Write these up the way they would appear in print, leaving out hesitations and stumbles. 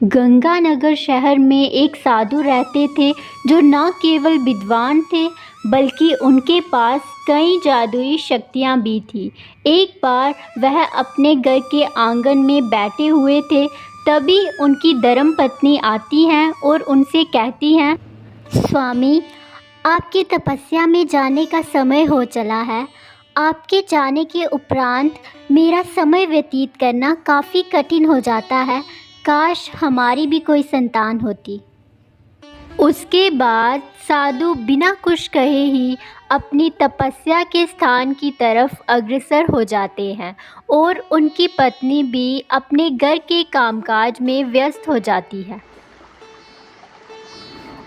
गंगानगर शहर में एक साधु रहते थे जो न केवल विद्वान थे बल्कि उनके पास कई जादुई शक्तियाँ भी थीं। एक बार वह अपने घर के आंगन में बैठे हुए थे, तभी उनकी धर्मपत्नी आती हैं और उनसे कहती हैं, स्वामी, आपकी तपस्या में जाने का समय हो चला है। आपके जाने के उपरांत मेरा समय व्यतीत करना काफ़ी कठिन हो जाता है। काश हमारी भी कोई संतान होती। उसके बाद साधु बिना कुछ कहे ही अपनी तपस्या के स्थान की तरफ अग्रसर हो जाते हैं और उनकी पत्नी भी अपने घर के कामकाज में व्यस्त हो जाती है।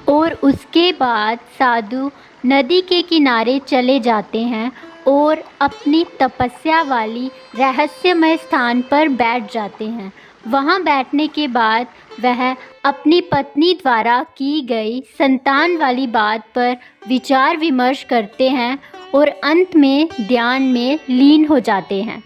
और उसके बाद साधु नदी के किनारे चले जाते हैं और अपनी तपस्या वाली रहस्यमय स्थान पर बैठ जाते हैं। वहाँ बैठने के बाद वह अपनी पत्नी द्वारा की गई संतान वाली बात पर विचार विमर्श करते हैं और अंत में ध्यान में लीन हो जाते हैं।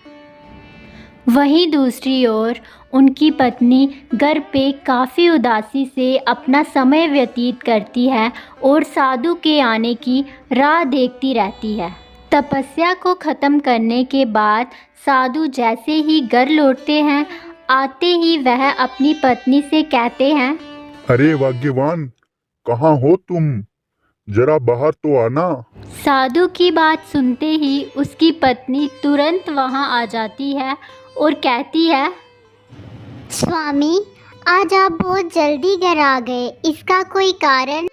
वहीं दूसरी ओर उनकी पत्नी घर पे काफ़ी उदासी से अपना समय व्यतीत करती है और साधु के आने की राह देखती रहती है। तपस्या को ख़त्म करने के बाद साधु जैसे ही घर लौटते हैं, आते ही वह अपनी पत्नी से कहते हैं, अरे भाग्यवान, कहाँ हो तुम? जरा बाहर तो आना। साधु की बात सुनते ही उसकी पत्नी तुरंत वहां आ जाती है और कहती है, स्वामी, आज आप बहुत जल्दी घर आ गए, इसका कोई कारण?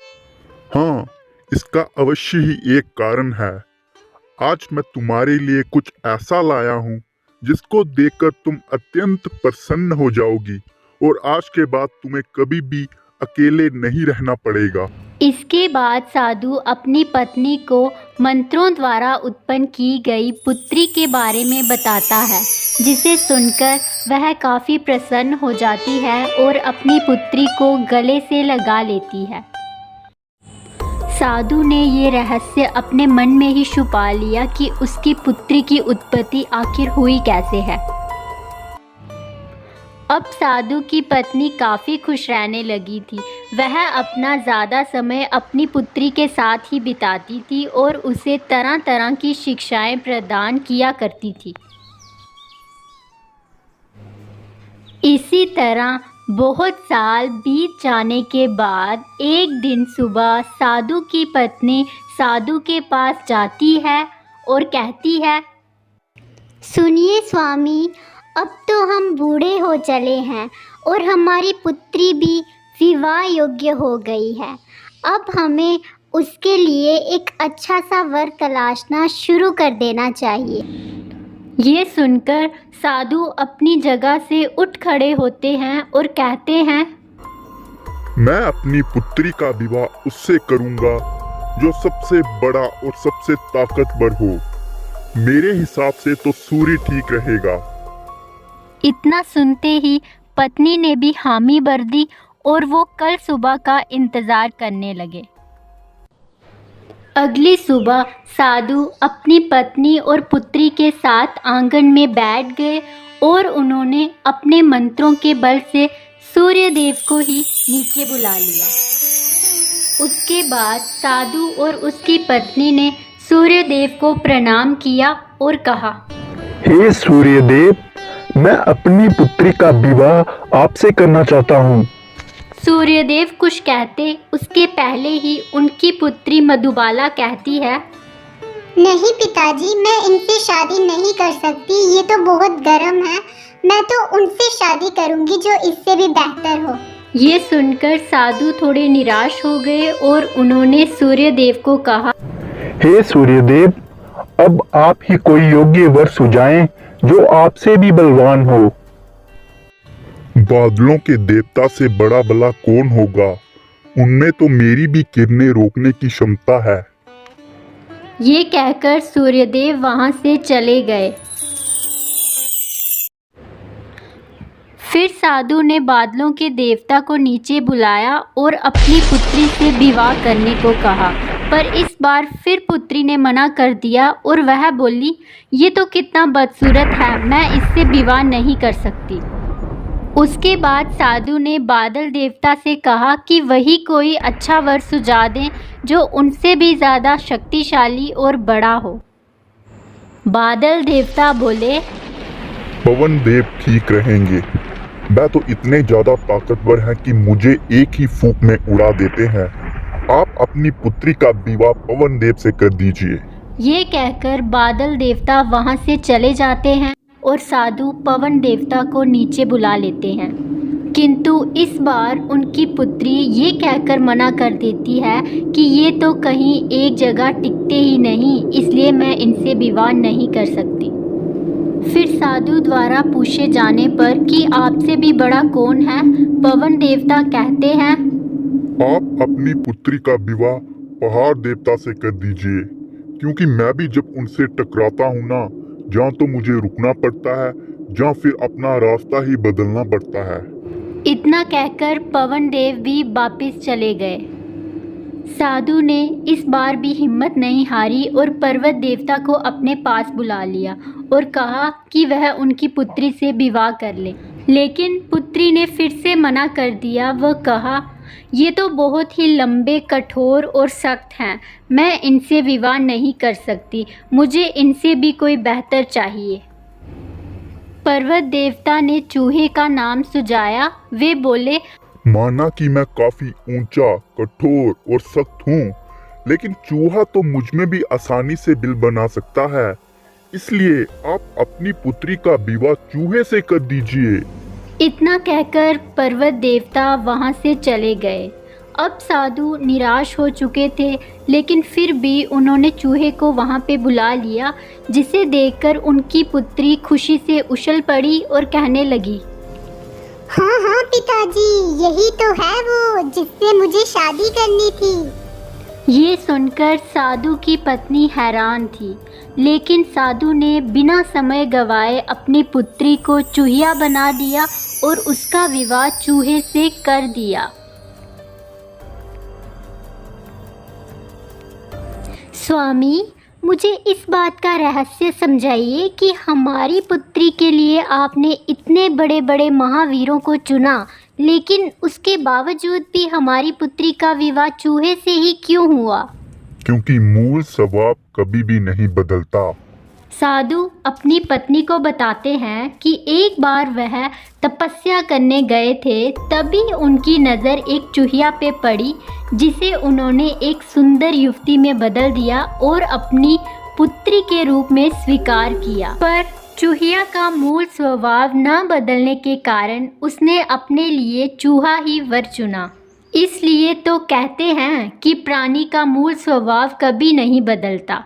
हाँ, इसका अवश्य ही एक कारण है। आज मैं तुम्हारे लिए कुछ ऐसा लाया हूँ जिसको देखकर तुम अत्यंत प्रसन्न हो जाओगी और आज के बाद तुम्हें कभी भी अकेले नहीं रहना पड़ेगा। इसके बाद साधु अपनी पत्नी को मंत्रों द्वारा उत्पन्न की गई पुत्री के बारे में बताता है, जिसे सुनकर वह काफ़ी प्रसन्न हो जाती है और अपनी पुत्री को गले से लगा लेती है। साधु ने ये रहस्य अपने मन में ही छुपा लिया कि उसकी पुत्री की उत्पत्ति आखिर हुई कैसे है। अब साधु की पत्नी काफ़ी खुश रहने लगी थी। वह अपना ज़्यादा समय अपनी पुत्री के साथ ही बिताती थी और उसे तरह तरह की शिक्षाएं प्रदान किया करती थी। इसी तरह बहुत साल बीत जाने के बाद एक दिन सुबह साधु की पत्नी साधु के पास जाती है और कहती है, सुनिए स्वामी, अब तो हम बूढ़े हो चले हैं और हमारी पुत्री भी विवाह योग्य हो गई है। अब हमें उसके लिए एक अच्छा सा वर तलाशना शुरू कर देना चाहिए। ये सुनकर साधु अपनी जगह से उठ खड़े होते हैं और कहते हैं, मैं अपनी पुत्री का विवाह उससे करूंगा जो सबसे बड़ा और सबसे ताकतवर हो। मेरे हिसाब से तो सूर्य ठीक रहेगा। इतना सुनते ही पत्नी ने भी हामी भर दी और वो कल सुबह का इंतज़ार करने लगे। अगली सुबह साधु अपनी पत्नी और पुत्री के साथ आंगन में बैठ गए और उन्होंने अपने मंत्रों के बल से सूर्य देव को ही नीचे बुला लिया। उसके बाद साधु और उसकी पत्नी ने सूर्य देव को प्रणाम किया और कहा, हे सूर्य देव, मैं अपनी पुत्री का विवाह आपसे करना चाहता हूँ। सूर्यदेव कुछ कहते उसके पहले ही उनकी पुत्री मधुबाला कहती है, नहीं पिताजी, मैं इनसे शादी नहीं कर सकती, ये तो बहुत गर्म है। मैं तो उनसे शादी करूंगी जो इससे भी बेहतर हो। ये सुनकर साधु थोड़े निराश हो गए और उन्होंने सूर्यदेव को कहा, हे सूर्यदेव, अब आप ही कोई योग्य वर सुझाएं जो आपसे भी बलवान हो। बादलों के देवता से बड़ा भला कौन होगा? उनमें तो मेरी भी किरणें रोकने की क्षमता है। ये कहकर सूर्यदेव वहां से चले गए। फिर साधु ने बादलों के देवता को नीचे बुलाया और अपनी पुत्री से विवाह करने को कहा, पर इस बार फिर पुत्री ने मना कर दिया और वह बोली, ये तो कितना बदसूरत है, मैं इससे विवाह नहीं कर सकती। उसके बाद साधु ने बादल देवता से कहा कि वही कोई अच्छा वर सुझा दें जो उनसे भी ज़्यादा शक्तिशाली और बड़ा हो। बादल देवता बोले, पवन देव ठीक रहेंगे। मैं तो इतने ज्यादा ताकतवर हैं कि मुझे एक ही फूंक में उड़ा देते हैं। आप अपनी पुत्री का विवाह पवन देव से कर दीजिए। ये कहकर बादल देवता वहाँ से चले जाते हैं और साधु पवन देवता को नीचे बुला लेते हैं। किंतु इस बार उनकी पुत्री ये कहकर मना कर देती है कि ये तो कहीं एक जगह टिकते ही नहीं, इसलिए मैं इनसे विवाह नहीं कर सकती। फिर साधु द्वारा पूछे जाने पर कि आपसे भी बड़ा कौन है, पवन देवता कहते हैं, आप अपनी पुत्री का विवाह पहाड़ देवता से कर दीजिए, क्योंकि मैं भी जब उनसे टकराता हूँ ना, जहाँ तो मुझे रुकना पड़ता है, जहाँ फिर अपना रास्ता ही बदलना पड़ता है। इतना कहकर पवन देव भी वापस चले गए। साधु ने इस बार भी हिम्मत नहीं हारी और पर्वत देवता को अपने पास बुला लिया और कहा कि वह उनकी पुत्री से विवाह कर ले। लेकिन पुत्री ने फिर से मना कर दिया। वह कहा, ये तो बहुत ही लंबे, कठोर और सख्त हैं, मैं इनसे विवाह नहीं कर सकती, मुझे इनसे भी कोई बेहतर चाहिए। पर्वत देवता ने चूहे का नाम सुझाया। वे बोले, माना कि मैं काफी ऊंचा, कठोर और सख्त हूँ, लेकिन चूहा तो मुझ में भी आसानी से दिल बना सकता है, इसलिए आप अपनी पुत्री का विवाह चूहे से कर दीजिए। इतना कहकर पर्वत देवता वहाँ से चले गए। अब साधु निराश हो चुके थे, लेकिन फिर भी उन्होंने चूहे को वहाँ पे बुला लिया, जिसे देखकर उनकी पुत्री खुशी से उछल पड़ी और कहने लगी, हाँ हाँ पिताजी, यही तो है वो जिससे मुझे शादी करनी थी। ये सुनकर साधु की पत्नी हैरान थी, लेकिन साधु ने बिना समय गवाए अपनी पुत्री को चूहिया बना दिया और उसका विवाह चूहे से कर दिया। स्वामी, मुझे इस बात का रहस्य समझाइए कि हमारी पुत्री के लिए आपने इतने बड़े बड़े महावीरों को चुना, लेकिन उसके बावजूद भी हमारी पुत्री का विवाह चूहे से ही क्यों हुआ? क्योंकि मूल स्वभाव कभी भी नहीं बदलता। साधु अपनी पत्नी को बताते हैं कि एक बार वह तपस्या करने गए थे, तभी उनकी नज़र एक चूहिया पे पड़ी, जिसे उन्होंने एक सुंदर युवती में बदल दिया और अपनी पुत्री के रूप में स्वीकार किया। पर चूहिया का मूल स्वभाव न बदलने के कारण उसने अपने लिए चूहा ही वर चुना। इसलिए तो कहते हैं कि प्राणी का मूल स्वभाव कभी नहीं बदलता।